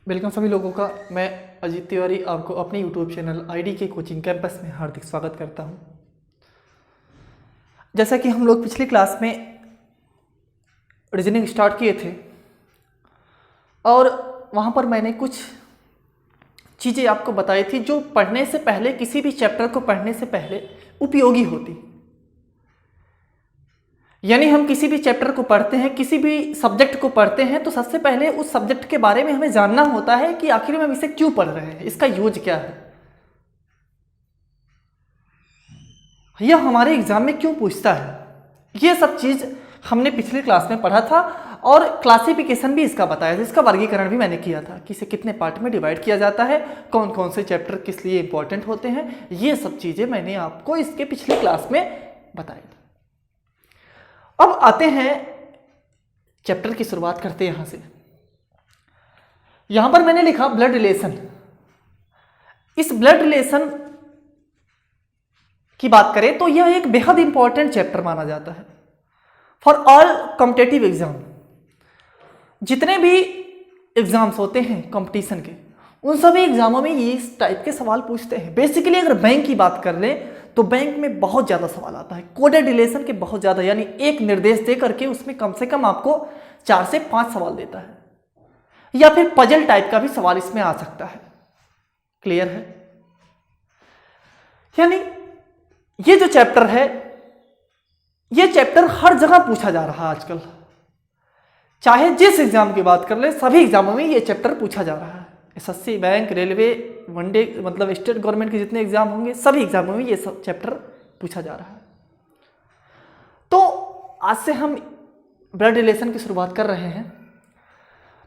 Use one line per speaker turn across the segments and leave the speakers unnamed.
Welcome सभी लोगों का। मैं अजीत तिवारी आपको अपने यूट्यूब चैनल आईडी के कोचिंग कैंपस में हार्दिक स्वागत करता हूं। जैसा कि हम लोग पिछली क्लास में रीजनिंग स्टार्ट किए थे और वहां पर मैंने कुछ चीज़ें आपको बताई थी जो पढ़ने से पहले, किसी भी चैप्टर को पढ़ने से पहले उपयोगी होती। यानी हम किसी भी चैप्टर को पढ़ते हैं, किसी भी सब्जेक्ट को पढ़ते हैं तो सबसे पहले उस सब्जेक्ट के बारे में हमें जानना होता है कि आखिर में हम इसे क्यों पढ़ रहे हैं, इसका यूज क्या है, यह हमारे एग्जाम में क्यों पूछता है। यह सब चीज हमने पिछली क्लास में पढ़ा था और क्लासिफिकेशन भी इसका बताया था, इसका वर्गीकरण भी मैंने किया था कि इसे कितने पार्ट में डिवाइड किया जाता है, कौन कौन से चैप्टर किस लिए इंपॉर्टेंट होते हैं। ये सब चीजें मैंने आपको इसके पिछली क्लास में बताई थी। अब आते हैं चैप्टर की शुरुआत करते हैं यहां से। यहां पर मैंने लिखा ब्लड रिलेशन। इस ब्लड रिलेशन की बात करें तो यह एक बेहद इंपॉर्टेंट चैप्टर माना जाता है फॉर ऑल कॉम्पिटेटिव एग्जाम। जितने भी एग्जाम्स होते हैं कंपटीशन के, उन सभी एग्जामों में ये इस टाइप के सवाल पूछते हैं। बेसिकली अगर बैंक की बात कर लें तो बैंक में बहुत ज्यादा सवाल आता है, कोडेड रिलेशन के बहुत ज्यादा, यानी एक निर्देश दे करके उसमें कम से कम आपको 4 से 5 सवाल देता है, या फिर पजल टाइप का भी सवाल इसमें आ सकता है। क्लियर है? यानी ये जो चैप्टर है, ये चैप्टर हर जगह पूछा जा रहा है आजकल। चाहे जिस एग्जाम की बात कर ले, सभी एग्जामों में ये चैप्टर पूछा जा रहा है। एसएससी, बैंक, रेलवे, वनडे, मतलब स्टेट गवर्नमेंट के जितने एग्जाम होंगे सभी एग्जामों में ये सब चैप्टर पूछा जा रहा है। तो आज से हम ब्लड रिलेशन की शुरुआत कर रहे हैं।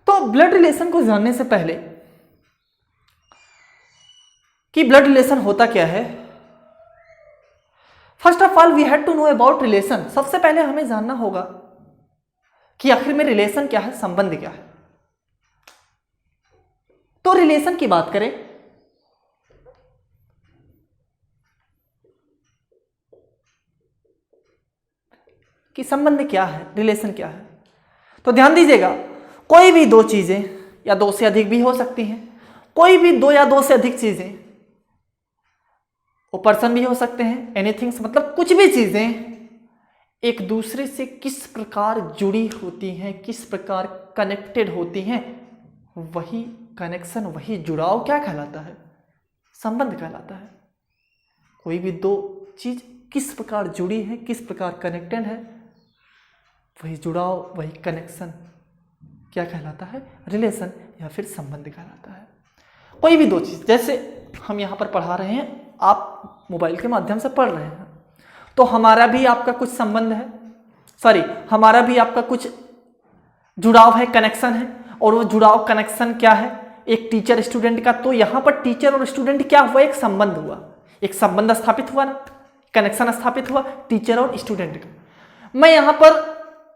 तो ब्लड रिलेशन को जानने से पहले कि ब्लड रिलेशन होता क्या है, first of all we had to know about relation. सबसे पहले हमें जानना होगा कि आखिर में रिलेशन क्या है, संबंध क्या है। तो रिलेशन की बात करें कि संबंध क्या है, रिलेशन क्या है, तो ध्यान दीजिएगा, कोई भी दो चीजें या दो से अधिक भी हो सकती हैं, कोई भी दो या दो से अधिक चीजें, वो पर्सन भी हो सकते हैं, एनीथिंग्स, मतलब कुछ भी चीजें एक दूसरे से किस प्रकार जुड़ी होती हैं, किस प्रकार कनेक्टेड होती हैं, वही कनेक्शन, वही जुड़ाव क्या कहलाता है, संबंध कहलाता है। कोई भी दो चीज किस प्रकार जुड़ी है, किस प्रकार कनेक्टेड है, वही जुड़ाव, वही कनेक्शन क्या कहलाता है, रिलेशन या फिर संबंध कहलाता है। कोई भी दो चीज, जैसे हम यहां पर पढ़ा रहे हैं, आप मोबाइल के माध्यम से पढ़ रहे हैं, तो हमारा भी आपका कुछ संबंध है, हमारा भी आपका कुछ जुड़ाव है, कनेक्शन है। और वो जुड़ाव, कनेक्शन क्या है, एक टीचर स्टूडेंट का, तो यहां पर टीचर और स्टूडेंट क्या हुआ, एक संबंध हुआ, एक संबंध स्थापित हुआ ना, कनेक्शन स्थापित हुआ टीचर और स्टूडेंट का। मैं यहां पर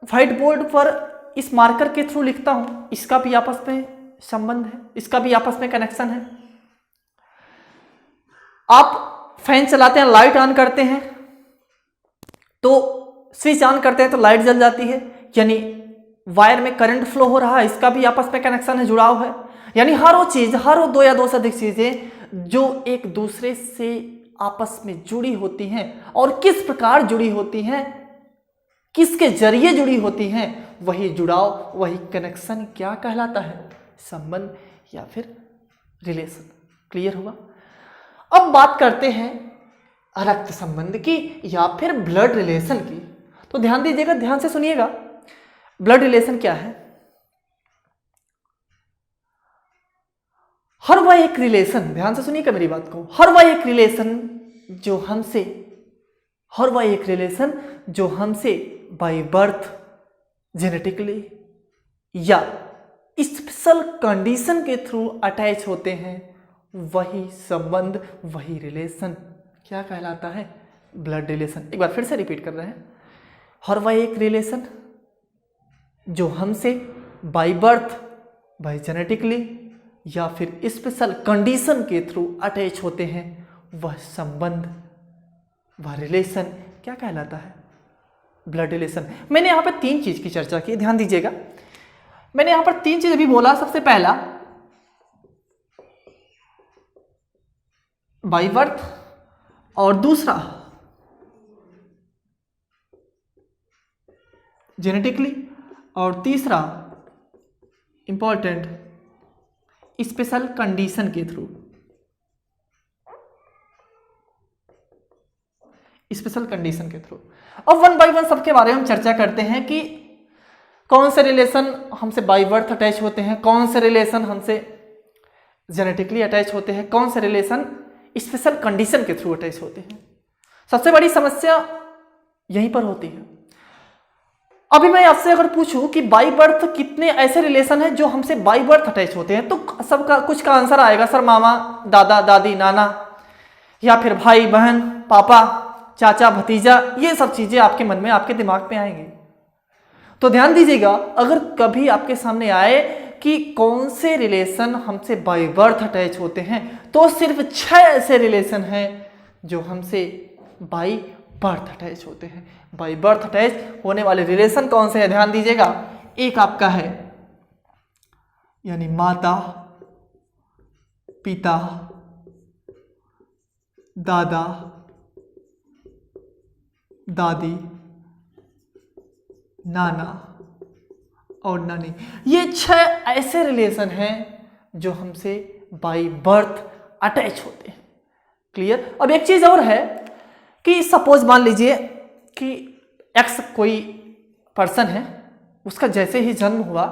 व्हाइट बोर्ड पर इस मार्कर के थ्रू लिखता हूं, इसका भी आपस में संबंध है, इसका भी आपस में कनेक्शन है। आप फैन चलाते हैं, लाइट ऑन करते हैं, तो स्विच ऑन करते हैं तो लाइट जल जाती है, यानी वायर में करंट फ्लो हो रहा है, इसका भी आपस में कनेक्शन है, जुड़ाव है। यानी हर वो चीज, हर वो दो या दो से अधिक चीजें जो एक दूसरे से आपस में जुड़ी होती हैं, और किस प्रकार जुड़ी होती हैं, किसके जरिए जुड़ी होती हैं, वही जुड़ाव, वही कनेक्शन क्या कहलाता है, संबंध या फिर रिलेशन। क्लियर हुआ? अब बात करते हैं रक्त संबंध की या फिर ब्लड रिलेशन की। तो ध्यान दीजिएगा, ध्यान से सुनिएगा, ब्लड रिलेशन क्या है। हर वह एक रिलेशन, ध्यान से सुनिएगा मेरी बात को, हर वह एक रिलेशन जो हमसे बाय बर्थ, जेनेटिकली या स्पेशल कंडीशन के थ्रू अटैच होते हैं, वही संबंध, वही रिलेशन क्या कहलाता है, ब्लड रिलेशन। एक बार फिर से रिपीट कर रहे हैं, हर वह एक रिलेशन जो हमसे बाय बर्थ, बाय जेनेटिकली या फिर स्पेशल कंडीशन के थ्रू अटैच होते हैं, वह संबंध, वह रिलेशन क्या कहलाता है, ब्लड रिलेशन। मैंने यहां पर 3 चीज की चर्चा की, ध्यान दीजिएगा, मैंने यहां पर 3 चीज अभी बोला। सबसे पहला बाई बर्थ, और दूसरा जेनेटिकली, और तीसरा इंपॉर्टेंट स्पेशल कंडीशन के थ्रू। स्पेशल कंडीशन के थ्रू। अब वन बाय वन सबके बारे में हम चर्चा करते हैं कि कौन से रिलेशन हमसे बाय बर्थ अटैच होते हैं, कौन से रिलेशन हमसे जेनेटिकली अटैच होते हैं, कौन से रिलेशन स्पेशल कंडीशन के थ्रू अटैच होते हैं। सबसे बड़ी समस्या यहीं पर होती है। अभी मैं आपसे अगर पूछूं कि बाय बर्थ कितने ऐसे रिलेशन हैं जो हमसे बाय बर्थ अटैच होते हैं, तो सबका कुछ का आंसर आएगा सर मामा, दादा, दादी, नाना, या फिर भाई, बहन, पापा, चाचा, भतीजा, ये सब चीजें आपके मन में, आपके दिमाग में आएंगी। तो ध्यान दीजिएगा, अगर कभी आपके सामने आए कि कौन से रिलेशन हमसे बाय बर्थ अटैच होते हैं, तो सिर्फ 6 ऐसे रिलेशन हैं जो हमसे बाय बर्थ अटैच होते हैं। बाय बर्थ अटैच होने वाले रिलेशन कौन से हैं, ध्यान दीजिएगा। एक आपका है यानी माता, पिता, दादा, दादी, नाना और नानी। ये 6 ऐसे रिलेशन हैं जो हमसे बाय बर्थ अटैच होते हैं। क्लियर। अब एक चीज और है कि सपोज मान लीजिए कि एक्स कोई पर्सन है, उसका जैसे ही जन्म हुआ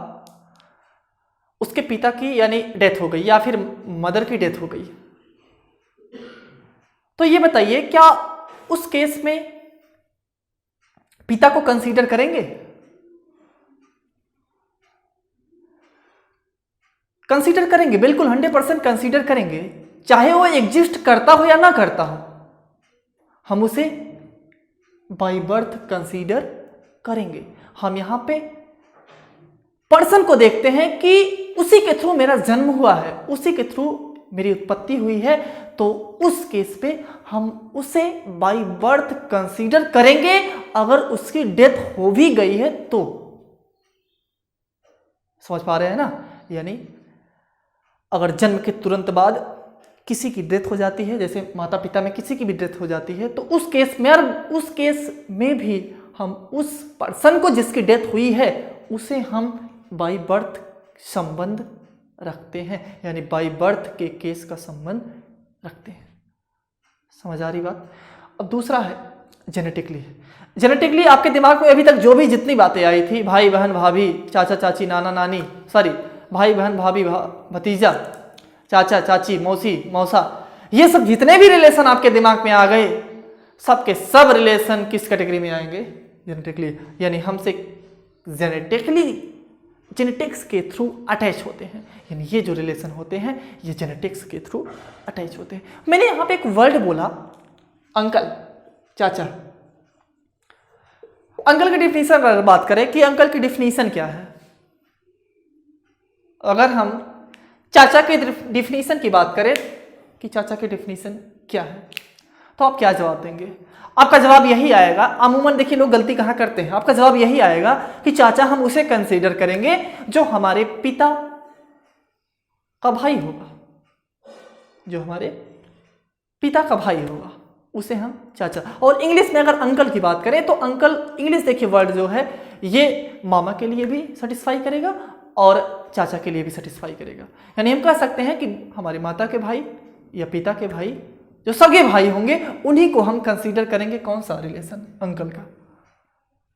उसके पिता की यानी डेथ हो गई या फिर मदर की डेथ हो गई, तो ये बताइए क्या उस केस में पिता को कंसीडर करेंगे? कंसीडर करेंगे, बिल्कुल 100% कंसीडर करेंगे, चाहे वो एग्जिस्ट करता हो या ना करता हो, हम उसे बाय बर्थ कंसीडर करेंगे। हम यहां पे पर्सन को देखते हैं कि उसी के थ्रू मेरा जन्म हुआ है, उसी के थ्रू मेरी उत्पत्ति हुई है, तो उस केस पे हम उसे बाय बर्थ कंसीडर करेंगे। अगर उसकी डेथ हो भी गई है तो, समझ पा रहे हैं ना? यानी अगर जन्म के तुरंत बाद किसी की डेथ हो जाती है, जैसे माता पिता में किसी की भी डेथ हो जाती है, तो उस केस में भी हम उस पर्सन को जिसकी डेथ हुई है उसे हम बाय बर्थ संबंध रखते हैं, यानी बाय बर्थ के केस का संबंध रखते हैं। समझ आ रही बात? अब दूसरा है जेनेटिकली। जेनेटिकली आपके दिमाग में अभी तक जो भी जितनी बातें आई थी, भाई बहन भाभी, चाचा चाची, नाना नानी, भाई बहन भाभी भतीजा, चाचा चाची, मौसी मौसा, ये सब जितने भी रिलेशन आपके दिमाग में आ गए, सब के सब रिलेशन किस कैटेगरी में आएंगे? जेनेटिकली। यानी हमसे जेनेटिक्स के थ्रू अटैच होते हैं, यानी ये जो रिलेशन होते हैं ये जेनेटिक्स के थ्रू अटैच होते हैं। मैंने यहां पे एक वर्ड बोला अंकल, चाचा। अंकल की डिफिनीशन अगर बात करें कि अंकल की डिफिनीशन क्या है, अगर हम चाचा के डिफिनीशन की बात करें कि चाचा की डिफिनीशन क्या है, तो आप क्या जवाब देंगे? आपका जवाब यही आएगा, अमूमन देखिए लोग गलती कहाँ करते हैं, आपका जवाब यही आएगा कि चाचा हम उसे कंसीडर करेंगे जो हमारे पिता का भाई होगा, जो हमारे पिता का भाई होगा उसे हम चाचा। और इंग्लिश में अगर अंकल की बात करें तो अंकल, इंग्लिश देखिए वर्ड जो है ये मामा के लिए भी सेटिस्फाई करेगा और चाचा के लिए भी सेटिस्फाई करेगा। यानी हम कह सकते हैं कि हमारी माता के भाई या पिता के भाई जो सगे भाई होंगे उन्हीं को हम कंसीडर करेंगे कौन सा रिलेशन? अंकल का।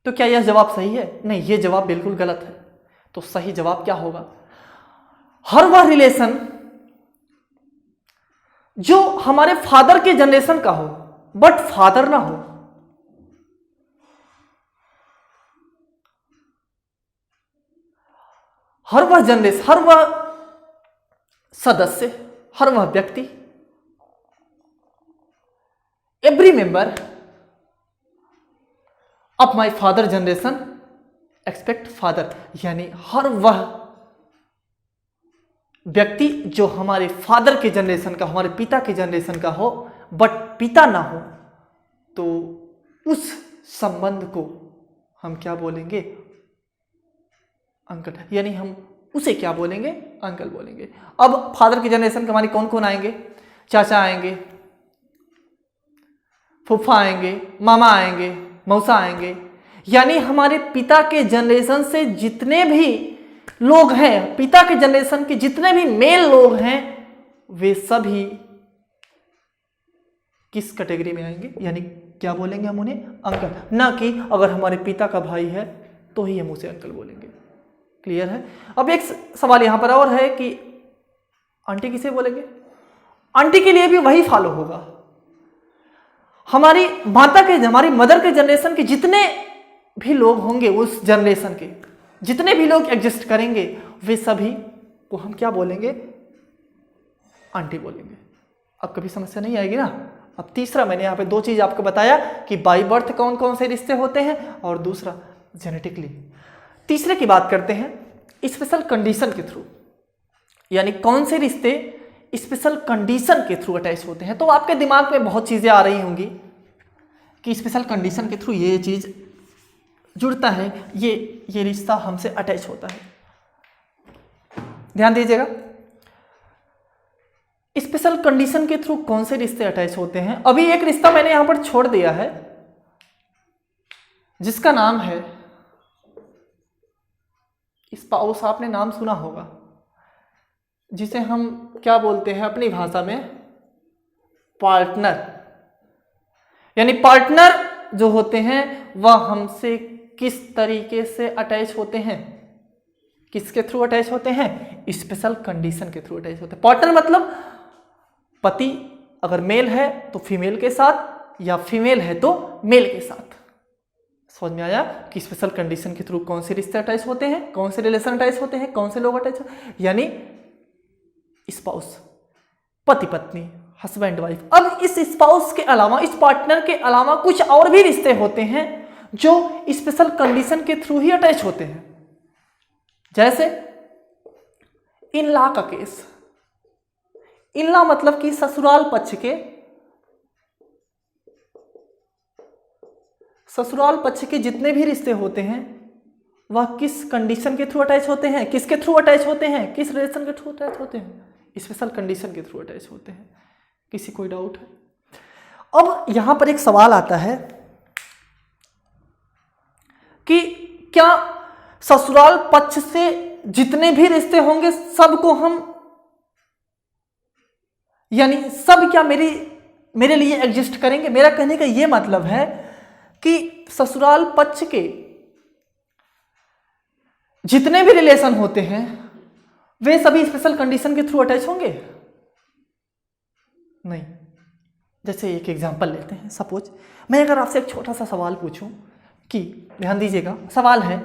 तो क्या यह जवाब सही है? नहीं, यह जवाब बिल्कुल गलत है। तो सही जवाब क्या होगा? हर वह रिलेशन जो हमारे फादर के जनरेशन का हो बट फादर ना हो, हर वह जनरेशन, हर वह सदस्य, हर वह व्यक्ति, every member of my father generation expect father, यानी हर वह व्यक्ति जो हमारे फादर के जनरेशन का, हमारे पिता के जनरेशन का हो बट पिता ना हो, तो उस संबंध को हम क्या बोलेंगे? अंकल। यानी हम उसे क्या बोलेंगे? अंकल बोलेंगे। अब फादर के जनरेशन के हमारे कौन कौन आएंगे? चाचा आएंगे, फूफा आएंगे, मामा आएंगे, मौसा आएंगे, यानी हमारे पिता के जनरेशन से जितने भी लोग हैं, पिता के जनरेशन के जितने भी मेल लोग हैं, वे सभी किस कैटेगरी में आएंगे, यानी क्या बोलेंगे हम उन्हें, अंकल, ना कि अगर हमारे पिता का भाई है तो ही हम उसे अंकल बोलेंगे। क्लियर है। अब एक सवाल यहां पर और है कि आंटी किसे बोलेंगे। आंटी के लिए भी वही फॉलो होगा। हमारी माता के, हमारी मदर के जनरेशन के जितने भी लोग होंगे, उस जनरेशन के जितने भी लोग एग्जिस्ट करेंगे, वे सभी को हम क्या बोलेंगे, आंटी बोलेंगे। अब कभी समस्या नहीं आएगी ना। अब तीसरा, मैंने यहाँ पे दो चीज आपको बताया कि बाई बर्थ कौन कौन से रिश्ते होते हैं और दूसरा जेनेटिकली। तीसरे की बात करते हैं स्पेशल कंडीशन के थ्रू, यानी कौन से रिश्ते स्पेशल कंडीशन के थ्रू अटैच होते हैं। तो आपके दिमाग में बहुत चीजें आ रही होंगी कि स्पेशल कंडीशन के थ्रू ये चीज जुड़ता है, ये रिश्ता हमसे अटैच होता है। ध्यान दीजिएगा, स्पेशल कंडीशन के थ्रू कौन से रिश्ते अटैच होते हैं। अभी एक रिश्ता मैंने यहां पर छोड़ दिया है जिसका नाम है स्पाउस। आपने नाम सुना होगा, जिसे हम क्या बोलते हैं अपनी भाषा में, पार्टनर। यानी पार्टनर जो होते हैं वह हमसे किस तरीके से अटैच होते हैं, किसके थ्रू अटैच होते हैं, स्पेशल कंडीशन के थ्रू अटैच होते हैं। पार्टनर मतलब पति अगर मेल है तो फीमेल के साथ, या फीमेल है तो मेल के साथ। समझ में आया कि स्पेशल कंडीशन के थ्रू कौन से रिश्ते अटैच होते हैं, कौन से रिलेशन अटैच होते हैं, कौन से लोग अटैच होते हैं, यानी स्पाउस, पति पत्नी, हस्बैंड वाइफ। अब इस स्पाउस के अलावा, इस पार्टनर के अलावा कुछ और भी रिश्ते होते हैं जो स्पेशल कंडीशन के थ्रू ही अटैच होते हैं। जैसे इन लॉ का केस। इन लॉ मतलब कि ससुराल पक्ष के जितने भी रिश्ते होते हैं वह किस कंडीशन के थ्रू अटैच होते हैं, किसके थ्रू अटैच होते हैं, किस रिलेशन के थ्रू अटैच होते हैं, स्पेशल कंडीशन के थ्रू अटैच होते हैं। किसी कोई डाउट है। अब यहां पर एक सवाल आता है कि क्या ससुराल पक्ष से जितने भी रिश्ते होंगे सबको हम, यानी सब क्या मेरे लिए एग्जिस्ट करेंगे। मेरा कहने का यह मतलब है कि ससुराल पक्ष के जितने भी रिलेशन होते हैं वे सभी स्पेशल कंडीशन के थ्रू अटैच होंगे, नहीं। जैसे एक एग्जांपल लेते हैं। सपोज मैं अगर आपसे एक छोटा सा सवाल पूछूं कि, ध्यान दीजिएगा, सवाल है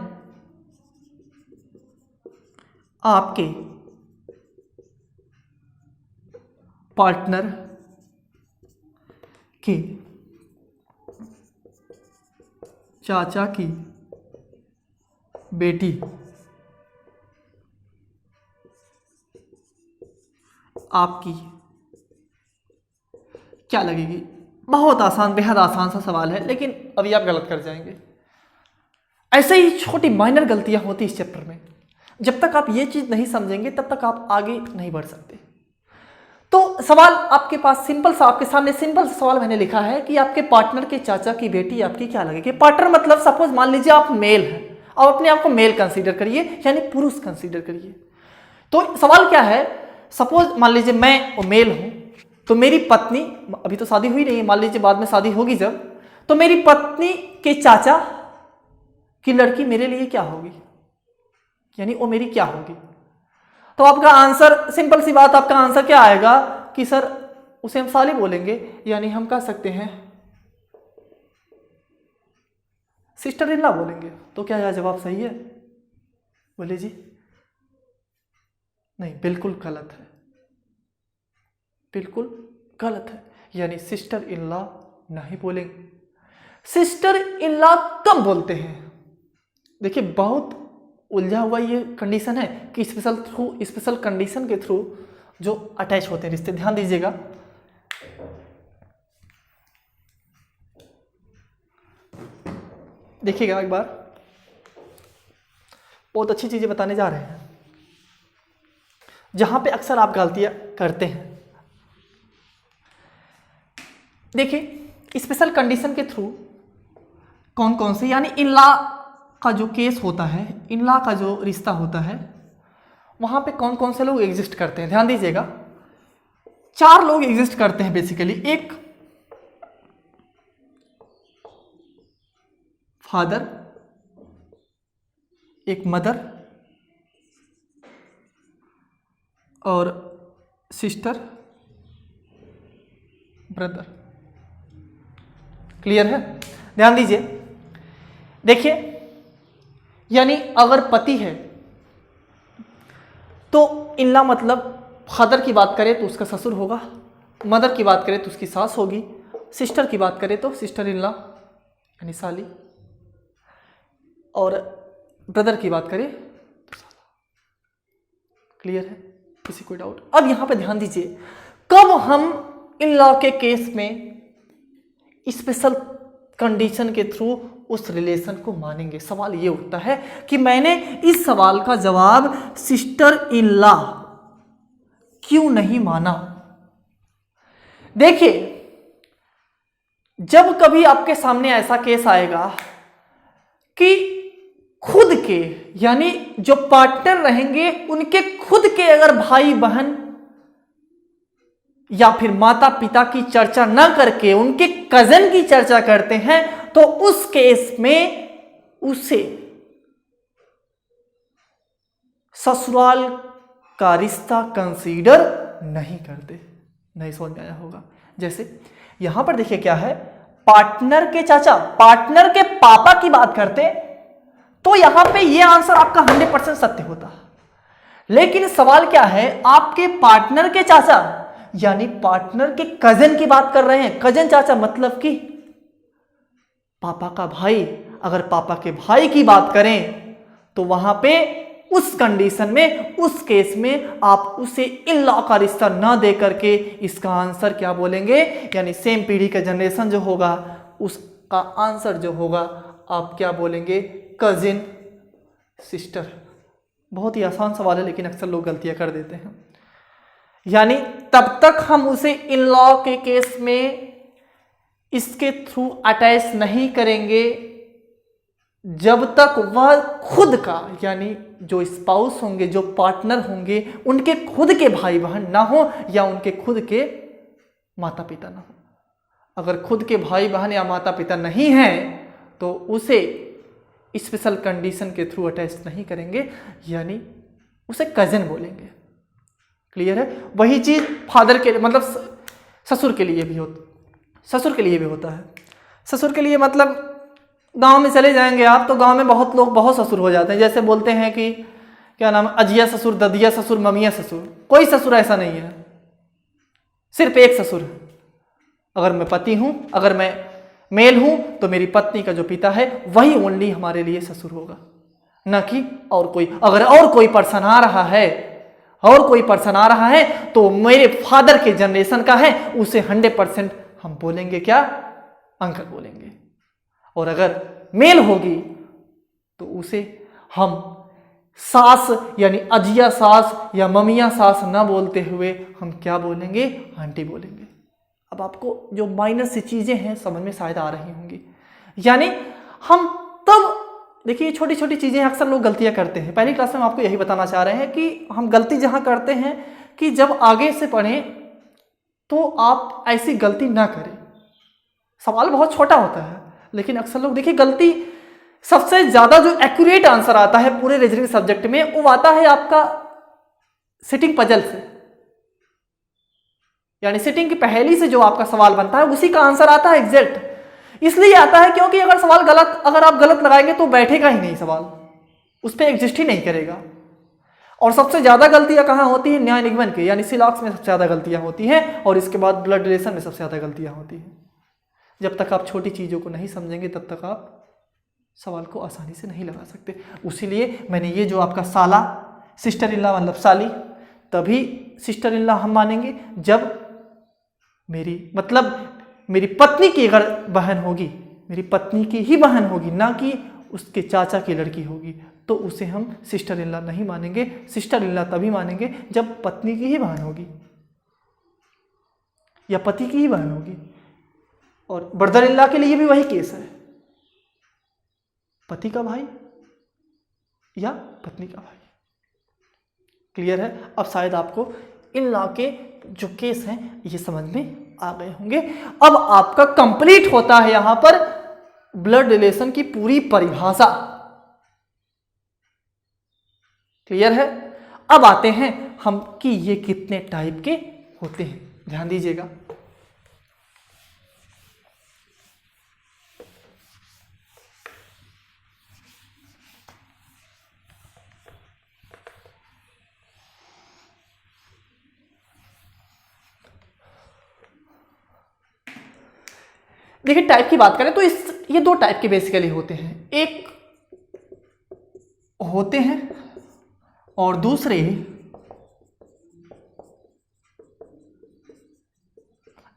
आपके पार्टनर के चाचा की बेटी आपकी क्या लगेगी। बहुत आसान, बेहद आसान सा सवाल है, लेकिन अभी आप गलत कर जाएंगे। ऐसे ही छोटी माइनर गलतियां होती इस चैप्टर में। जब तक आप ये चीज नहीं समझेंगे तब तक आप आगे नहीं बढ़ सकते। तो सवाल आपके पास सिंपल सा, आपके सामने सिंपल सा सवाल मैंने लिखा है कि आपके पार्टनर के चाचा की बेटी आपकी क्या लगेगी। पार्टनर मतलब सपोज मान लीजिए आप मेल हैं, आप अपने आप को मेल कंसीडर करिए, यानी पुरुष कंसीडर करिए। तो सवाल क्या है, सपोज मान लीजिए मैं मेल हूं, तो मेरी पत्नी, अभी तो शादी हुई नहीं है, मान लीजिए बाद में शादी होगी जब, तो मेरी पत्नी के चाचा की लड़की मेरे लिए क्या होगी, यानी वो मेरी क्या होगी। तो आपका आंसर, सिंपल सी बात, आपका आंसर क्या आएगा कि सर उसे हम साली बोलेंगे, यानी हम कह सकते हैं सिस्टर इन लॉ बोलेंगे। तो क्या यह जवाब सही है? बोले जी नहीं, बिल्कुल गलत है, बिल्कुल गलत है। यानी सिस्टर इन लॉ नहीं बोलेंगे। सिस्टर इन लॉ कब बोलते हैं? देखिए बहुत उलझा हुआ ये कंडीशन है कि स्पेशल कंडीशन के थ्रू जो अटैच होते हैं रिश्ते। ध्यान दीजिएगा, देखिएगा एक बार, बहुत अच्छी चीजें बताने जा रहे हैं जहां पे अक्सर आप गलतियां करते हैं। देखिए स्पेशल कंडीशन के थ्रू कौन कौन से, यानी इन लॉ का जो केस होता है, इन लॉ का जो रिश्ता होता है, वहां पे कौन कौन से लोग एग्जिस्ट करते हैं। ध्यान दीजिएगा, 4 लोग एग्जिस्ट करते हैं बेसिकली। एक फादर, एक मदर और सिस्टर, ब्रदर। क्लियर है? ध्यान दीजिए, देखिए, यानी अगर पति है तो इनला मतलब फादर की बात करें तो उसका ससुर होगा, मदर की बात करें तो उसकी सास होगी, सिस्टर की बात करें तो सिस्टर इनला यानी साली, और ब्रदर की बात करें तो साला। क्लियर है? किसी कोई डाउट? अब यहां पे ध्यान दीजिए, कब हम इन लॉ के केस में स्पेशल कंडीशन के थ्रू उस रिलेशन को मानेंगे। सवाल ये उठता है कि मैंने इस सवाल का जवाब सिस्टर इन लॉ क्यों नहीं माना। देखिए, जब कभी आपके सामने ऐसा केस आएगा कि खुद के, यानी जो पार्टनर रहेंगे उनके खुद के अगर भाई बहन या फिर माता पिता की चर्चा न करके उनके कजन की चर्चा करते हैं, तो उस केस में उसे ससुराल का रिश्ता कंसीडर नहीं करते। नहीं समझ में आया होगा? जैसे यहां पर देखिए क्या है, पार्टनर के चाचा, पार्टनर के पापा की बात करते तो यहां पे ये आंसर आपका 100% सत्य होता। लेकिन सवाल क्या है, आपके पार्टनर के चाचा यानी पार्टनर के कजन की बात कर रहे हैं। कजन चाचा मतलब कि पापा का भाई। अगर पापा के भाई की बात करें तो वहां पे उस कंडीशन में, उस केस में आप उसे इन लॉ का रिश्ता ना दे करके इसका आंसर क्या बोलेंगे, यानी सेम पीढ़ी का जनरेशन जो होगा उसका आंसर जो होगा आप क्या बोलेंगे, कजिन सिस्टर। बहुत ही आसान सवाल है लेकिन अक्सर लोग गलतियां कर देते हैं। यानी तब तक हम उसे इन लॉ के केस में इसके थ्रू अटैच नहीं करेंगे जब तक वह खुद का, यानी जो स्पाउस होंगे, जो पार्टनर होंगे, उनके खुद के भाई बहन ना हो या उनके खुद के माता पिता ना हो। अगर खुद के भाई बहन या माता पिता नहीं हैं तो उसे स्पेशल कंडीशन के थ्रू अटैच नहीं करेंगे, यानी उसे कजिन बोलेंगे। क्लियर है? वही चीज फादर के, मतलब ससुर के लिए भी ससुर के लिए भी होता है। ससुर के लिए मतलब गांव में चले जाएंगे आप तो गांव में बहुत लोग बहुत ससुर हो जाते हैं। जैसे बोलते हैं कि क्या नाम, अजिया ससुर, ददिया ससुर, ममिया ससुर। कोई ससुर ऐसा नहीं है, सिर्फ एक ससुर है। अगर मैं पति हूं, अगर मैं मेल हूं तो मेरी पत्नी का जो पिता है वही ओनली हमारे लिए ससुर होगा, न कि और कोई। अगर और कोई पर्सन आ रहा है, और कोई पर्सन आ रहा है तो मेरे फादर के जनरेशन का है, उसे 100% हम बोलेंगे क्या, अंकल बोलेंगे। और अगर मेल होगी तो उसे हम सास यानी अजिया सास या ममिया सास ना बोलते हुए हम क्या बोलेंगे, आंटी बोलेंगे। अब आपको जो माइनस सी चीजें हैं समझ में शायद आ रही होंगी। यानी हम तब, देखिए छोटी छोटी चीजें अक्सर लोग गलतियां करते हैं। पहली क्लास में हम आपको यही बताना चाह रहे हैं कि हम गलती जहां करते हैं कि जब आगे से पढ़ें तो आप ऐसी गलती ना करें। सवाल बहुत छोटा होता है लेकिन अक्सर लोग, देखिए गलती, सबसे ज्यादा जो एक्यूरेट आंसर आता है पूरे रीजनिंग सब्जेक्ट में वो आता है आपका सिटिंग पजल से, यानी सिटिंग की पहेली से जो आपका सवाल बनता है उसी का आंसर आता है एग्जैक्ट। इसलिए आता है क्योंकि अगर सवाल गलत, अगर आप गलत लगाएंगे तो बैठेगा ही नहीं सवाल, उस पर एग्जिस्ट ही नहीं करेगा। और सबसे ज्यादा गलतियां कहां होती है, न्याय निगमन के, यानी सिलॉक्स में सबसे ज्यादा गलतियां होती हैं और इसके बाद ब्लड रिलेशन में सबसे ज्यादा गलतियां होती हैं। जब तक आप छोटी चीजों को नहीं समझेंगे तब तक आप सवाल को आसानी से नहीं लगा सकते। उसीलिए मैंने ये जो आपका साला, सिस्टर इन लॉ मतलब साली, तभी सिस्टर इन लॉ हम मानेंगे जब मेरी पत्नी की अगर बहन होगी, मेरी पत्नी की ही बहन होगी, ना कि उसके चाचा की लड़की होगी, तो उसे हम सिस्टर इन लॉ नहीं मानेंगे। सिस्टर इन लॉ तभी मानेंगे जब पत्नी की ही बहन होगी या पति की ही बहन होगी। और ब्रदर इन लॉ के लिए भी वही केस है, पति का भाई या पत्नी का भाई। क्लियर है? अब शायद आपको इन लॉ के जो केस हैं ये समझ में आ गए होंगे। अब आपका कंप्लीट होता है यहां पर ब्लड रिलेशन की पूरी परिभाषा। क्लियर है? अब आते हैं हम कि ये कितने टाइप के होते हैं, ध्यान दीजिएगा। देखिए टाइप की बात करें तो ये दो टाइप के बेसिकली होते हैं, एक होते हैं और दूसरे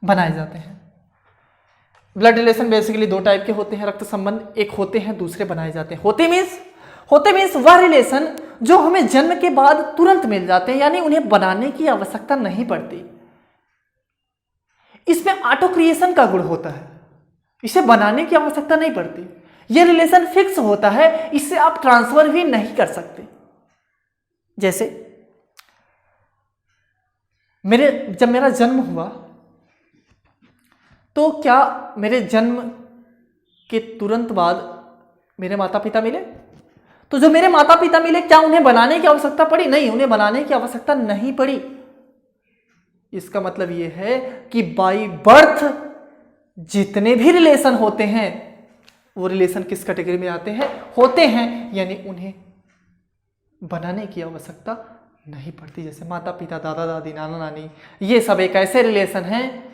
बनाए जाते हैं। ब्लड रिलेशन बेसिकली दो टाइप के होते हैं, रक्त संबंध एक होते हैं, दूसरे बनाए जाते हैं। होते मीन्स वह रिलेशन जो हमें जन्म के बाद तुरंत मिल जाते हैं, यानी उन्हें बनाने की आवश्यकता नहीं पड़ती। इसमें ऑटो क्रिएशन का गुण होता है, इसे बनाने की आवश्यकता नहीं पड़ती। यह रिलेशन फिक्स होता है, इससे आप ट्रांसफर भी नहीं कर सकते। जैसे जब मेरा जन्म हुआ तो क्या मेरे जन्म के तुरंत बाद मेरे माता पिता मिले? तो जो मेरे माता पिता मिले क्या उन्हें बनाने की आवश्यकता पड़ी? नहीं, उन्हें बनाने की आवश्यकता नहीं पड़ी। इसका मतलब यह है कि बाय बर्थ जितने भी रिलेशन होते हैं वो रिलेशन किस कैटेगरी में आते हैं? होते हैं, यानी उन्हें बनाने की आवश्यकता नहीं पड़ती। जैसे माता पिता, दादा दादी, नाना नानी, ये सब एक ऐसे रिलेशन हैं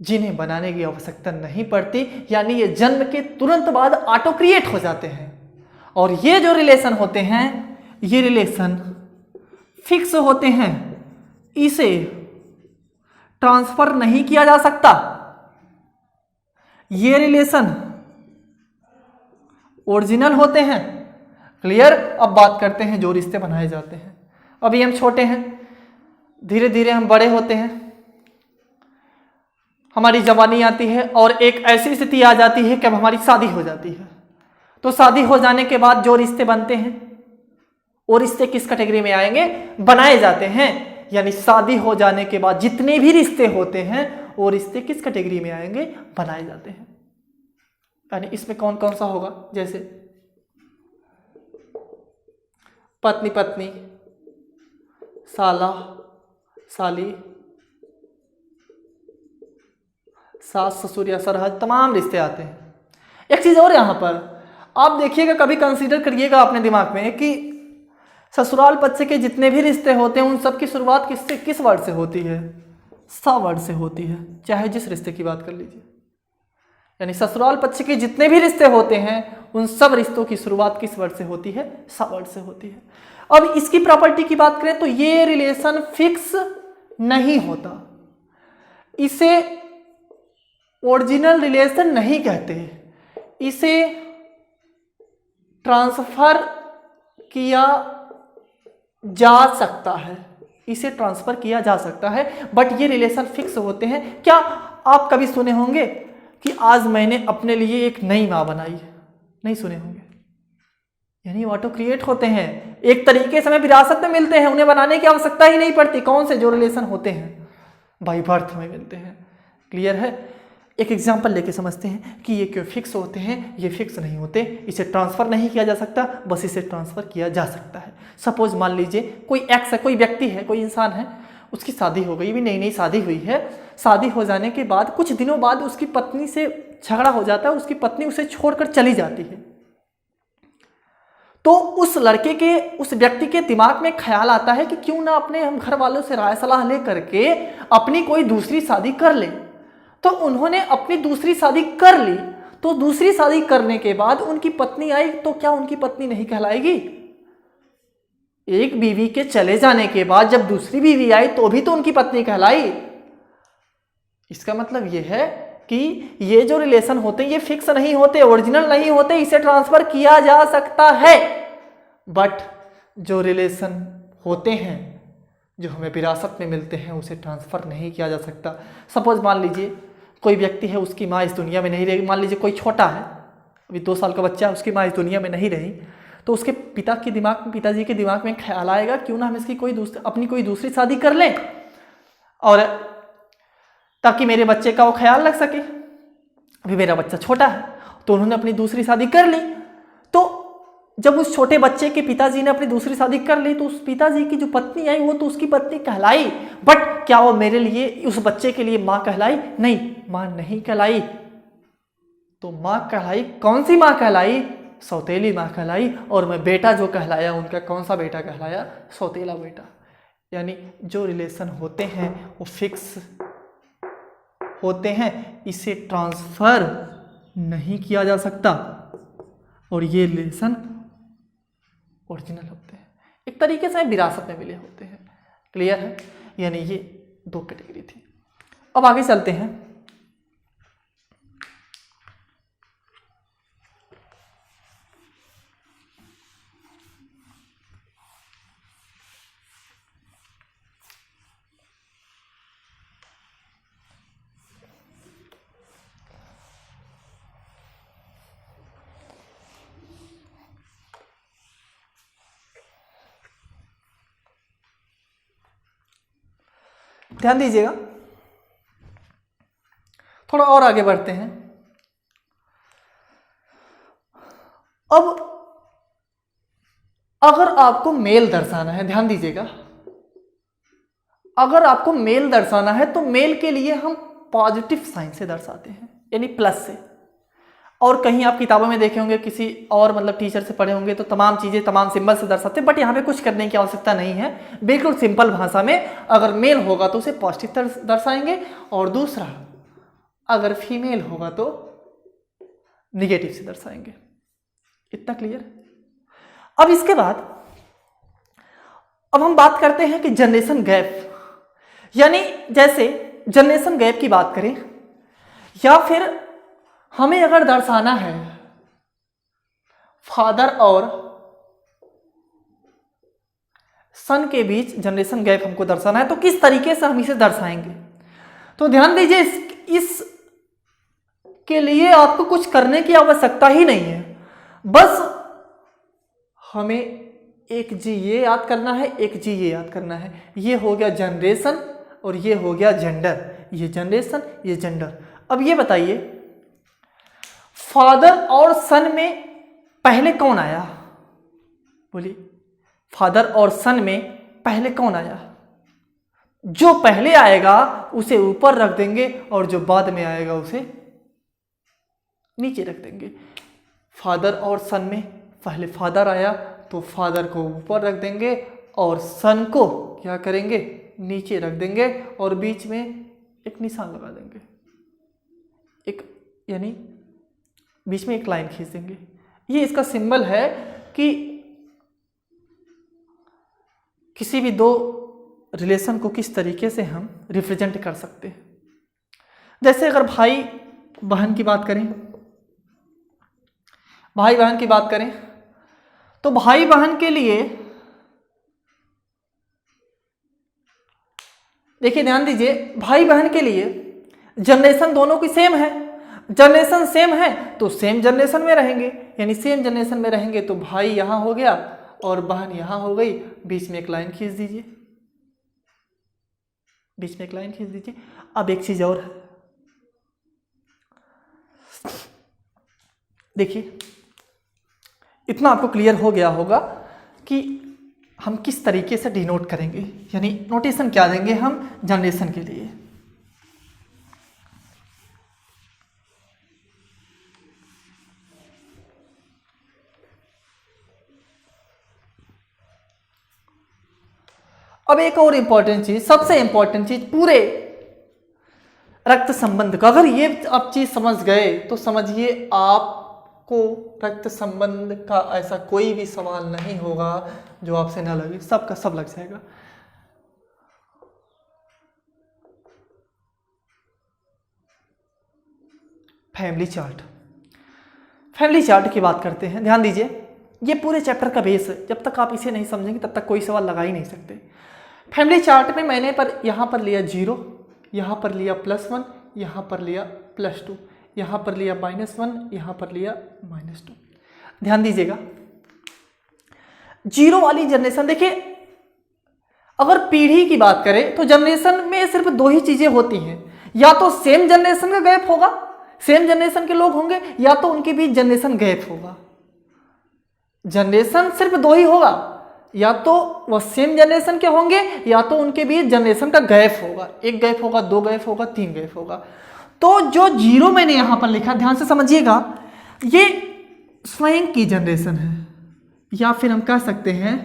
जिन्हें बनाने की आवश्यकता नहीं पड़ती, यानी ये जन्म के तुरंत बाद ऑटो क्रिएट हो जाते हैं। और ये जो रिलेशन होते हैं ये रिलेशन फिक्स होते हैं, इसे ट्रांसफर नहीं किया जा सकता। ये रिलेशन ओरिजिनल होते हैं। क्लियर? अब बात करते हैं जो रिश्ते बनाए जाते हैं। अभी हम छोटे हैं, धीरे धीरे हम बड़े होते हैं, हमारी जवानी आती है और एक ऐसी स्थिति आ जाती है कि अब हमारी शादी हो जाती है। तो शादी हो जाने के बाद जो रिश्ते बनते हैं वो रिश्ते किस कैटेगरी में आएंगे? बनाए जाते हैं। यानी शादी हो जाने के बाद जितने भी रिश्ते होते हैं वो रिश्ते किस कैटेगरी में आएंगे? बनाए जाते हैं। यानी इसमें कौन कौन सा होगा? जैसे पत्नी पत्नी, साला साली, सास ससुर या सरहद, तमाम रिश्ते आते हैं। एक चीज और यहां पर आप देखिएगा, कभी कंसीडर करिएगा अपने दिमाग में कि ससुराल पक्ष के जितने भी रिश्ते होते हैं उन सब की शुरुआत किस वर्ड से होती है? सा वर्ड से होती है, चाहे जिस रिश्ते की बात कर लीजिए। यानी ससुराल पक्ष के जितने भी रिश्ते होते हैं उन सब रिश्तों की शुरुआत किस वर्ड से होती है? सा वर्ड से होती है। अब इसकी प्रॉपर्टी की बात करें तो ये रिलेशन फिक्स नहीं होता, इसे ओरिजिनल रिलेशन नहीं कहते, इसे ट्रांसफर किया जा सकता है, इसे ट्रांसफर किया जा सकता है, बट ये रिलेशन फिक्स होते हैं। क्या आप कभी सुने होंगे कि आज मैंने अपने लिए एक नई मां बनाई? नहीं सुने होंगे। यानी ऑटो क्रिएट होते हैं, एक तरीके से हमें विरासत में मिलते हैं, उन्हें बनाने की आवश्यकता ही नहीं पड़ती। कौन से? जो रिलेशन होते हैं बाय बर्थ में मिलते हैं। क्लियर है? एक एग्जांपल लेके समझते हैं कि ये क्यों फिक्स होते हैं। ये फिक्स नहीं होते, इसे ट्रांसफर नहीं किया जा सकता, बस इसे ट्रांसफर किया जा सकता है। सपोज मान लीजिए कोई एक्स है, कोई व्यक्ति है, कोई इंसान है, उसकी शादी हो गई, भी नई नई शादी हुई है। शादी हो जाने के बाद कुछ दिनों बाद उसकी पत्नी से झगड़ा हो जाता है, उसकी पत्नी उसे छोड़कर चली जाती है। तो उस लड़के के, उस व्यक्ति के दिमाग में ख्याल आता है कि क्यों ना अपने हम घर वालों से राय सलाह ले करके अपनी कोई दूसरी शादी कर ले। तो उन्होंने अपनी दूसरी शादी कर ली। तो दूसरी शादी करने के बाद उनकी पत्नी आई, तो क्या उनकी पत्नी नहीं कहलाएगी? एक बीवी के चले जाने के बाद जब दूसरी बीवी आई तो भी तो उनकी पत्नी कहलाई। इसका मतलब यह है कि ये जो रिलेशन होते हैं ये फिक्स नहीं होते, ओरिजिनल नहीं होते, इसे ट्रांसफर किया जा सकता है। बट जो रिलेशन होते हैं जो हमें विरासत में मिलते हैं उसे ट्रांसफ़र नहीं किया जा सकता। सपोज मान लीजिए कोई व्यक्ति है, उसकी माँ इस दुनिया में नहीं रही, मान लीजिए कोई छोटा है, अभी 2 साल का बच्चा है, उसकी माँ इस दुनिया में नहीं रही, तो उसके पिताजी के दिमाग में ख्याल आएगा क्यों ना हम इसकी अपनी कोई दूसरी शादी कर लें, और ताकि मेरे बच्चे का वो ख्याल रख सके। अभी मेरा बच्चा छोटा है तो उन्होंने अपनी दूसरी शादी कर ली, तो जब उस छोटे बच्चे के पिताजी ने अपनी दूसरी शादी कर ली तो उस पिताजी की जो पत्नी आई वो तो उसकी पत्नी कहलाई, बट क्या वो मेरे लिए, उस बच्चे के लिए माँ कहलाई? नहीं, माँ नहीं कहलाई। तो माँ कहलाई, कौन सी माँ कहलाई? सौतेली माँ कहलाई। और मैं बेटा जो कहलाया, उनका कौन सा बेटा कहलाया? सौतेला बेटा। यानी जो रिलेशन होते हैं वो फिक्स होते हैं, इसे ट्रांसफर नहीं किया जा सकता, और ये रिलेशन ओरिजिनल होते हैं, एक तरीके से विरासत में मिले होते हैं। क्लियर है? यानी ये 2 कैटेगरी थी। अब आगे चलते हैं। ध्यान दीजिएगा, थोड़ा और आगे बढ़ते हैं। अब अगर आपको मेल दर्शाना है, ध्यान दीजिएगा, अगर आपको मेल दर्शाना है तो मेल के लिए हम पॉजिटिव साइन से दर्शाते हैं, यानी प्लस से। और कहीं आप किताबों में देखे होंगे, किसी और मतलब टीचर से पढ़े होंगे तो तमाम चीज़ें तमाम सिंबल से दर्शाते हैं, बट यहाँ पे कुछ करने की आवश्यकता नहीं है। बिल्कुल सिंपल भाषा में अगर मेल होगा तो उसे पॉजिटिव दर्शाएंगे, और दूसरा अगर फीमेल होगा तो निगेटिव से दर्शाएंगे। इतना क्लियर? अब इसके बाद अब हम बात करते हैं कि जनरेशन गैप, यानी जैसे जनरेशन गैप की बात करें, या फिर हमें अगर दर्शाना है फादर और सन के बीच जनरेशन गैप हमको दर्शाना है, तो किस तरीके से हम इसे दर्शाएंगे? तो ध्यान दीजिए, इस के लिए आपको कुछ करने की आवश्यकता ही नहीं है, बस हमें एक जी ये याद करना है, एक जी ये याद करना है। ये हो गया जनरेशन और ये हो गया जेंडर, ये जनरेशन ये जेंडर। अब ये बताइए, फादर और सन में पहले कौन आया? बोलिए, फादर और सन में पहले कौन आया? जो पहले आएगा उसे ऊपर रख देंगे और जो बाद में आएगा उसे नीचे रख देंगे। फादर और सन में पहले फादर आया तो फादर को ऊपर रख देंगे और सन को क्या करेंगे? नीचे रख देंगे, और बीच में एक निशान लगा देंगे, एक यानी बीच में एक लाइन खींच देंगे। ये इसका सिंबल है कि किसी भी 2 रिलेशन को किस तरीके से हम रिप्रेजेंट कर सकते हैं। जैसे अगर भाई बहन की बात करें, भाई बहन की बात करें तो भाई बहन के लिए देखिए, ध्यान दीजिए, भाई बहन के लिए जनरेशन दोनों की सेम है। जनरेशन सेम है तो सेम जनरेशन में रहेंगे, यानी सेम जनरेशन में रहेंगे तो भाई यहां हो गया और बहन यहां हो गई। बीच में एक लाइन खींच दीजिए, बीच में एक लाइन खींच दीजिए। अब एक चीज और है, देखिए, इतना आपको क्लियर हो गया होगा कि हम किस तरीके से डिनोट करेंगे, यानी नोटेशन क्या देंगे हम जनरेशन के लिए। अब एक और इंपॉर्टेंट चीज, सबसे इंपॉर्टेंट चीज पूरे रक्त संबंध का, अगर ये आप चीज समझ गए तो समझिए आपको रक्त संबंध का ऐसा कोई भी सवाल नहीं होगा जो आपसे ना लगे, सबका सब लग जाएगा। फैमिली चार्ट, फैमिली चार्ट की बात करते हैं। ध्यान दीजिए, ये पूरे चैप्टर का बेस है, जब तक आप इसे नहीं समझेंगे तब तक कोई सवाल लगा ही नहीं सकते। फैमिली चार्ट में मैंने यहाँ पर लिया 0, यहाँ पर लिया +1, यहाँ पर लिया +2, यहाँ पर लिया -1, यहाँ पर लिया -2। ध्यान दीजिएगा, 0 वाली जनरेशन, देखिए अगर पीढ़ी की बात करें तो जनरेशन में सिर्फ 2 ही चीजें होती हैं, या तो सेम जनरेशन का गैप होगा, सेम जनरेशन के लोग होंगे, या तो उनके बीच जनरेशन गैप होगा। जनरेशन सिर्फ 2 ही होगा, या तो वह सेम जनरेशन के होंगे या तो उनके बीच जनरेशन का गैप होगा। 1 गैप होगा, 2 गैप होगा, 3 गैप होगा। तो जो 0 मैंने यहां पर लिखा, ध्यान से समझिएगा, ये स्वयं की जनरेशन है, या फिर हम कह सकते हैं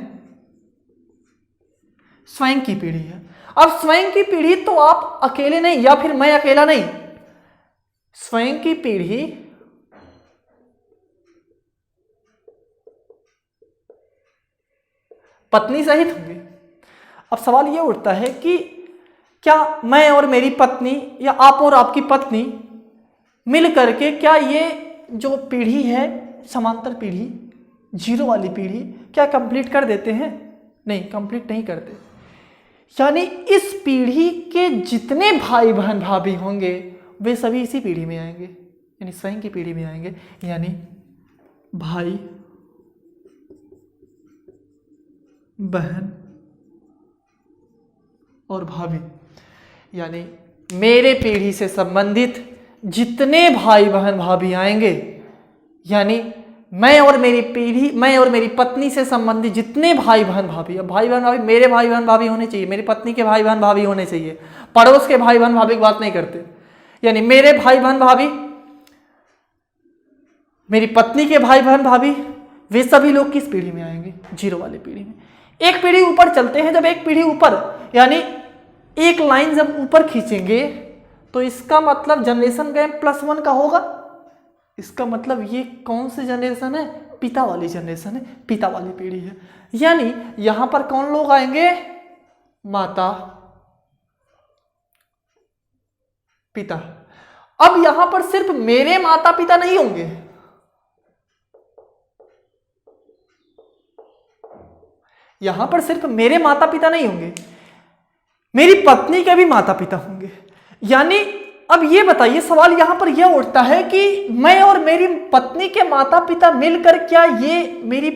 स्वयं की पीढ़ी है। अब स्वयं की पीढ़ी तो आप अकेले नहीं, या फिर मैं अकेला नहीं, स्वयं की पीढ़ी पत्नी सहित होंगे। अब सवाल यह उठता है कि क्या मैं और मेरी पत्नी या आप और आपकी पत्नी मिल करके क्या ये जो पीढ़ी है, समांतर पीढ़ी, 0 वाली पीढ़ी, क्या कंप्लीट कर देते हैं? नहीं, कंप्लीट नहीं करते। यानी इस पीढ़ी के जितने भाई बहन भाभी होंगे वे सभी इसी पीढ़ी में आएंगे, यानी स्वयं की पीढ़ी में आएंगे। यानी भाई बहन और भाभी, यानी मेरे पीढ़ी से संबंधित जितने भाई बहन भाभी आएंगे, यानी मैं और मेरी पत्नी से संबंधित जितने भाई बहन भाभी, अब भाई बहन भाभी मेरे भाई बहन भाभी होने चाहिए, मेरी पत्नी के भाई बहन भाभी होने चाहिए, पड़ोस के भाई बहन भाभी की बात नहीं करते। यानी मेरे भाई बहन भाभी, मेरी पत्नी के भाई बहन भाभी, वे सभी लोग किस पीढ़ी में आएंगे? 0 वाली पीढ़ी में। एक पीढ़ी ऊपर चलते हैं, जब एक पीढ़ी ऊपर, यानी एक लाइन जब ऊपर खींचेंगे तो इसका मतलब जनरेशन गैप +1 का होगा। इसका मतलब ये कौन सी जनरेशन है? पिता वाली जनरेशन है, पिता वाली पीढ़ी है। यानी यहां पर कौन लोग आएंगे? माता पिता। अब यहां पर सिर्फ मेरे माता पिता नहीं होंगे, यहां पर सिर्फ मेरे माता पिता नहीं होंगे, मेरी पत्नी के भी माता पिता होंगे। यानी अब ये बताइए, सवाल यहां पर यह उठता है कि मैं और मेरी पत्नी के माता पिता मिलकर क्या ये मेरी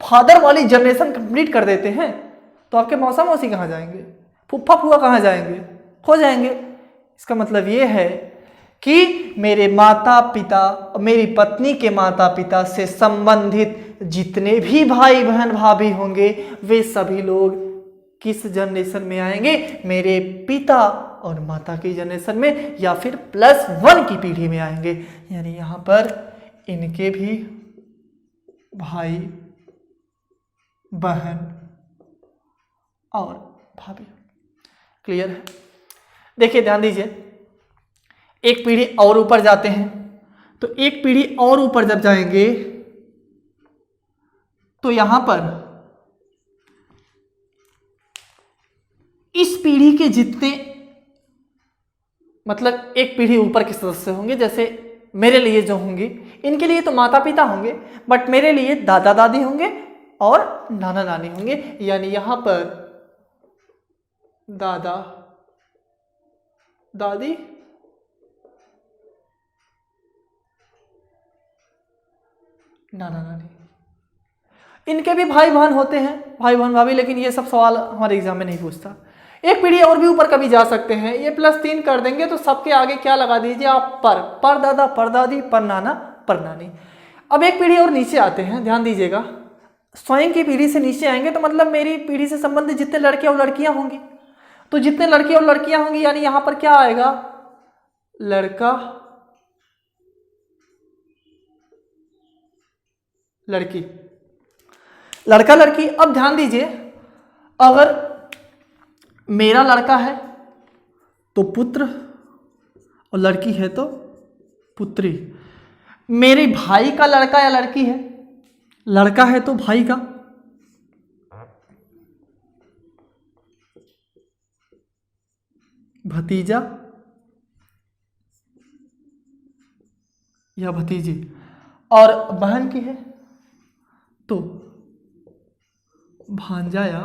फादर वाली जनरेशन कंप्लीट कर देते हैं? तो आपके मौसा मौसी कहां जाएंगे? फुफ्फा फुआ कहां जाएंगे? खो जाएंगे। इसका मतलब ये है कि मेरे माता पिता, मेरी पत्नी के माता पिता से संबंधित जितने भी भाई बहन भाभी होंगे वे सभी लोग किस जनरेशन में आएंगे? मेरे पिता और माता की जनरेशन में, या फिर +1 की पीढ़ी में आएंगे। यानी यहां पर इनके भी भाई बहन और भाभी। क्लियर है? देखिए ध्यान दीजिए, एक पीढ़ी और ऊपर जाते हैं, तो एक पीढ़ी और ऊपर जब जाएंगे तो यहां पर इस पीढ़ी के जितने, मतलब एक पीढ़ी ऊपर के सदस्य होंगे, जैसे मेरे लिए जो होंगे, इनके लिए तो माता पिता होंगे, बट मेरे लिए दादा दादी होंगे और नाना नानी होंगे। यानी यहां पर दादा दादी, नाना नानी, इनके भी भाई बहन होते हैं, भाई बहन भाभी, लेकिन ये सब सवाल हमारे एग्जाम में नहीं पूछता। एक पीढ़ी और भी ऊपर कभी जा सकते हैं, ये +3 कर देंगे तो सबके आगे क्या लगा दीजिए आप? पर दादा, पर दादी, पर नाना, पर नानी। अब एक पीढ़ी और नीचे आते हैं, ध्यान दीजिएगा, स्वयं की पीढ़ी से नीचे आएंगे तो मतलब मेरी पीढ़ी से संबंधित जितने लड़के और लड़कियां होंगी, तो जितने लड़के और लड़कियां होंगी, यानी यहां पर क्या आएगा? लड़का लड़की, लड़का लड़की। अब ध्यान दीजिए, अगर मेरा लड़का है तो पुत्र और लड़की है तो पुत्री। मेरे भाई का लड़का या लड़की है, लड़का है तो भाई का, भतीजा या भतीजी, और बहन की है तो भांजा या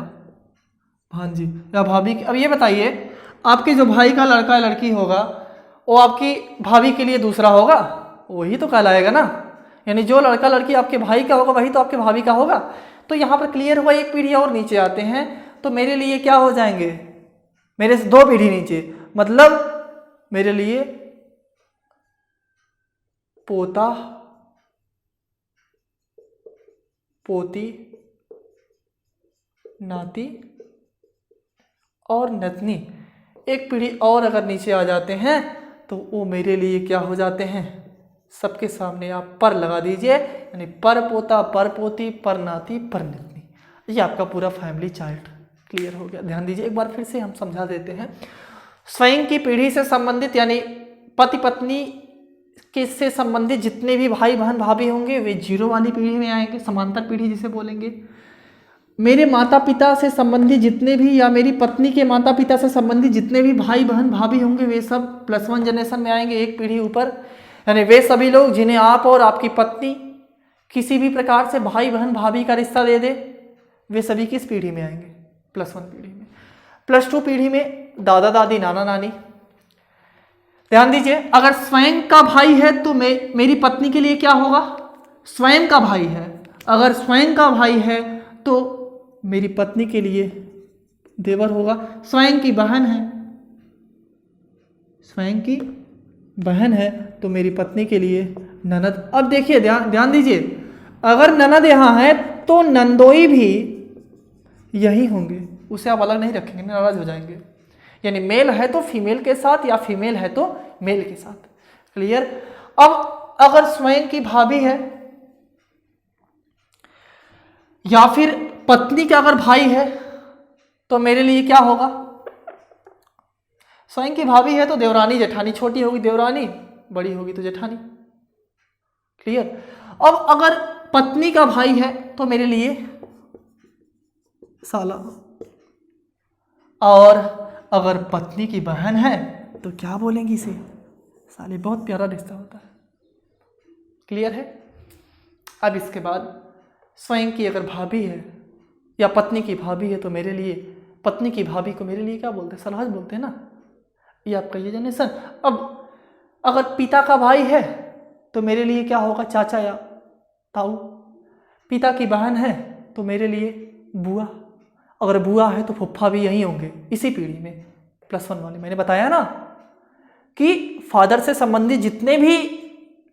हाँ जी, या भाभी अब ये बताइए, आपके जो भाई का लड़का या लड़की होगा वो आपकी भाभी के लिए दूसरा होगा, वही तो कहलाएगा ना। यानी जो लड़का लड़की आपके भाई का होगा वही तो आपके भाभी का होगा। तो यहाँ पर क्लियर हुआ, एक पीढ़ी और नीचे आते हैं तो मेरे लिए क्या हो जाएंगे, मेरे से 2 पीढ़ी नीचे, मतलब मेरे लिए पोता पोती नाती और नतनी। एक पीढ़ी और अगर नीचे आ जाते हैं तो वो मेरे लिए क्या हो जाते हैं, सबके सामने आप पर लगा दीजिए, यानी पर पोता पर पोती पर नाती पर नतनी, ये आपका पूरा फैमिली चार्ट क्लियर हो गया। ध्यान दीजिए, एक बार फिर से हम समझा देते हैं। स्वयं की पीढ़ी से संबंधित यानी पति पत्नी के से संबंधित जितने भी भाई बहन भाभी होंगे वे 0 वाली पीढ़ी में आएंगे, समांतर पीढ़ी जिसे बोलेंगे। मेरे माता पिता से संबंधित जितने भी या मेरी पत्नी के माता पिता से संबंधित जितने भी भाई बहन भाभी होंगे वे सब +1 जनरेशन में आएंगे, एक पीढ़ी ऊपर। यानी वे सभी लोग जिन्हें आप और आपकी पत्नी किसी भी प्रकार से भाई बहन भाभी का रिश्ता दे दे, वे सभी किस पीढ़ी में आएंगे, +1 पीढ़ी में। +2 पीढ़ी में दादा दादी नाना नानी। ध्यान दीजिए, अगर स्वयं का भाई है तो मेरी पत्नी के लिए क्या होगा, स्वयं का भाई है। अगर स्वयं का भाई है तो मेरी पत्नी के लिए देवर होगा। स्वयं की बहन है, स्वयं की बहन है तो मेरी पत्नी के लिए ननद। अब देखिए ध्यान दीजिए, अगर ननद यहाँ है तो नंदोई भी यही होंगे, उसे आप अलग नहीं रखेंगे, नाराज हो जाएंगे। यानी मेल है तो फीमेल के साथ या फीमेल है तो मेल के साथ। क्लियर। अब अगर स्वयं की भाभी है या फिर पत्नी का अगर भाई है तो मेरे लिए क्या होगा, स्वयं की भाभी है तो देवरानी जेठानी, छोटी होगी देवरानी, बड़ी होगी तो जेठानी। क्लियर। अब अगर पत्नी का भाई है तो मेरे लिए साला, और अगर पत्नी की बहन है तो क्या बोलेंगे इसे, साले। बहुत प्यारा रिश्ता होता है। क्लियर है। अब इसके बाद स्वयं की अगर भाभी है या पत्नी की भाभी है तो मेरे लिए, पत्नी की भाभी को मेरे लिए क्या बोलते हैं, सलहज बोलते हैं ना, ये आपका ये जनरेशन। अब अगर पिता का भाई है तो मेरे लिए क्या होगा, चाचा या ताऊ। पिता की बहन है तो मेरे लिए बुआ, अगर बुआ है तो फुफ्फा भी यही होंगे, इसी पीढ़ी में +1 वाले। मैंने बताया ना कि फादर से संबंधित जितने भी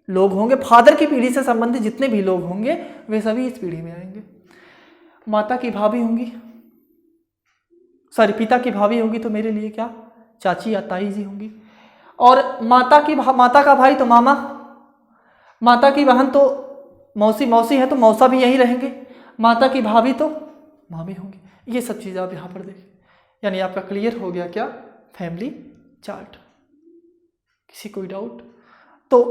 लोग होंगे, फादर की पीढ़ी से संबंधित जितने भी लोग होंगे वे सभी इस पीढ़ी में आएंगे। माता की भाभी होंगी, सॉरी पिता की भाभी होंगी तो मेरे लिए क्या, चाची या ताई जी होंगी। और माता का भाई तो मामा, माता की बहन तो मौसी है तो मौसा भी यहीं रहेंगे, माता की भाभी तो मामी होंगी। ये सब चीज़ें आप यहाँ पर देखें। यानी आपका क्लियर हो गया क्या, फैमिली चार्ट। किसी कोई डाउट? तो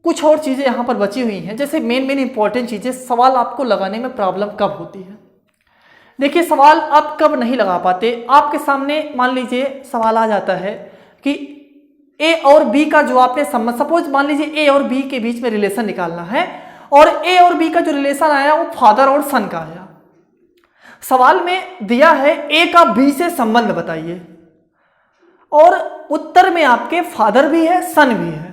कुछ और चीज़ें यहाँ पर बची हुई हैं, जैसे मेन इंपॉर्टेंट चीज़ें। सवाल आपको लगाने में प्रॉब्लम कब होती है, देखिए सवाल आप कब नहीं लगा पाते। आपके सामने मान लीजिए सवाल आ जाता है कि ए और बी का जो आपने सपोज मान लीजिए ए और बी के बीच में रिलेशन निकालना है, और ए और बी का जो रिलेशन आया वो फादर और सन का आया। सवाल में दिया है ए का बी से संबंध बताइए, और उत्तर में आपके फादर भी है सन भी है,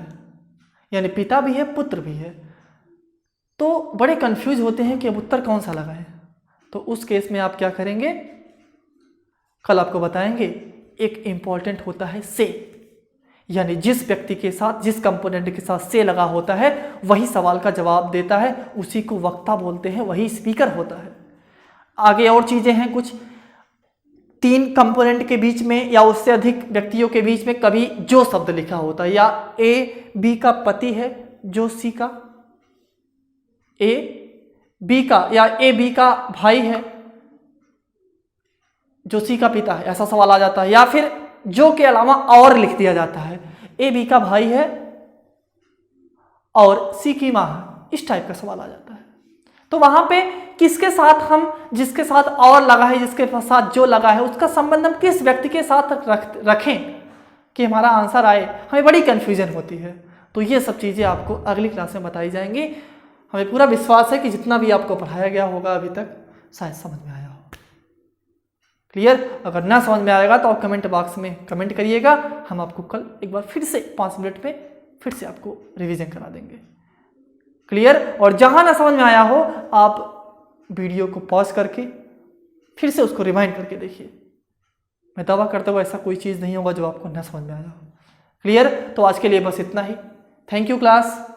यानी पिता भी है पुत्र भी है। तो बड़े कंफ्यूज होते हैं कि अब उत्तर कौन सा लगाएं। तो उस केस में आप क्या करेंगे, कल आपको बताएंगे। एक इंपॉर्टेंट होता है से, यानी जिस व्यक्ति के साथ, जिस कंपोनेंट के साथ से लगा होता है वही सवाल का जवाब देता है, उसी को वक्ता बोलते हैं, वही स्पीकर होता है। आगे और चीजें हैं कुछ, 3 कंपोनेंट के बीच में या उससे अधिक व्यक्तियों के बीच में कभी जो शब्द लिखा होता है, या ए बी का पति है जो सी का, ए बी का, या ए बी का भाई है जो सी का पिता है, ऐसा सवाल आ जाता है। या फिर जो के अलावा और लिख दिया जाता है, ए बी का भाई है और सी की मां है, इस टाइप का सवाल आ जाता है। तो वहां पे किसके साथ हम, जिसके साथ और लगा है, जिसके साथ जो लगा है, उसका संबंध हम किस व्यक्ति के साथ रखें कि हमारा आंसर आए, हमें बड़ी कंफ्यूजन होती है। तो ये सब चीज़ें आपको अगली क्लास में बताई जाएंगी। हमें पूरा विश्वास है कि जितना भी आपको पढ़ाया गया होगा अभी तक शायद समझ में आया हो। क्लियर? अगर ना समझ में आएगा तो आप कमेंट बॉक्स में कमेंट करिएगा, हम आपको कल एक बार फिर से 5 मिनट में फिर से आपको रिवीजन करा देंगे। क्लियर? और जहां ना समझ में आया हो आप वीडियो को पॉज करके फिर से उसको रिवाइंड करके देखिए। मैं दावा करता हूँ ऐसा कोई चीज़ नहीं होगा जो आपको ना समझ में आया हो। क्लियर? तो आज के लिए बस इतना ही। Thank you class.